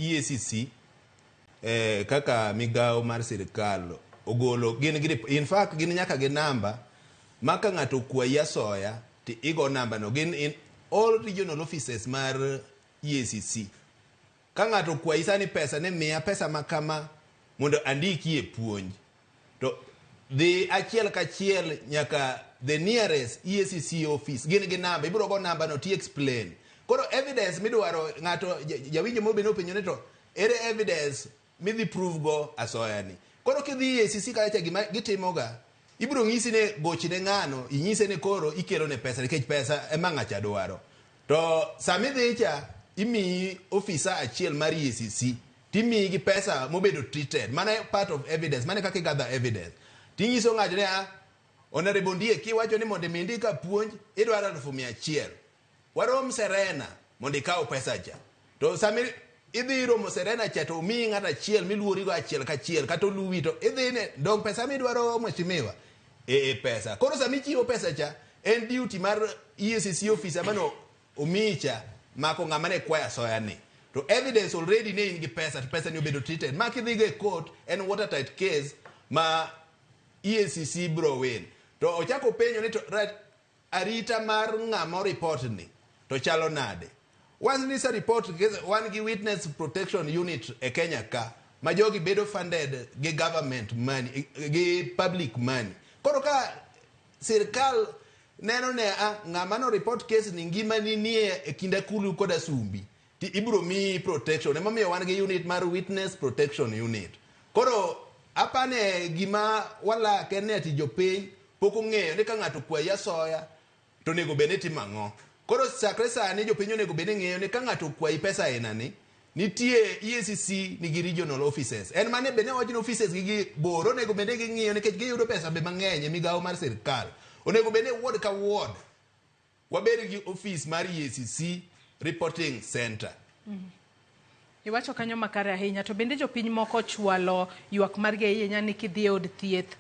EACC kaka migao mar sirkal ogolo in fact gin nyaka gi namba maka ng'ato kwayi asoya ti igo namba no gin in all regional offices mar EACC. Ka ng'ato kwayi sani pesa ne miya pesa makama mondo andiki e puonj to the achiel kachiel nyaka the nearest EACC office gin gi namba ibiro go namba no ti explain. Koro evidence midwaro ng'ato jawinjo mobeno penyo ne to ere evidence midhi prove go asoya ni. Koro kidhi EACC kacha gima gitimoga ibiro ng'isi ne gochne ng'ano inyise ne koro ikelo ne pesa nikech pesa ema ng'acha dwaro. To samidhi cha imi officer achiel mar EACC timi gi pesa mobedo treated mana part of evidence mana kaka gather evidence tinyiso ng'ato ne honorable ndie kiwacho ni mondo mindi ka puonj idwaro 100,000 warom Serena mondo ikaw pesa cha to sami idhi romo Serena cha to mi ng'ata achiel miluori go achiel kachiel kata luwi to idhi ne dong pesa midwaro mheshimiwa pesa koro sami chiwo pesa cha en duty mar EACC officer mano omicha mako ng'ama ne kwaya asoya ni to evidence already ne in gi pesa to pesa ni obedo treated ma kidhi go e court en watertight case ma EACC bro win to ochako penyo ni to arita mar ng'ama report ni to chalo nade once this report one gi witness protection unit e Kenya ka ma jogi bedo funded gi government money gi public money koro ka sirkal neno ne ng'ama no report case ni ngima ni nie e kinda kulu koda sumbi ti ibro mi protection ema miyo wan gi unit mar witness protection unit koro apane gima wala kene ati jopiny pok ong'eyo ni ka ng'ato kwayi asoya to nego bene timang'o koro sakre sani jopiny onego bene ng'eyo ni ka ng'ato kwayi pesa aina ni nitie EACC nigi regional offices en mane bene wachno offices gi boro nego bene ging'iyo nikech giyudo pesa be mang'eny e migawo mar sirkal onego bene ward ka ward wabed gi office mar EACC reporting center. Iwacho kanyo makare ahinya to bende jopiny moko chwalo ywak margi ahinya ni kidhi e od thieth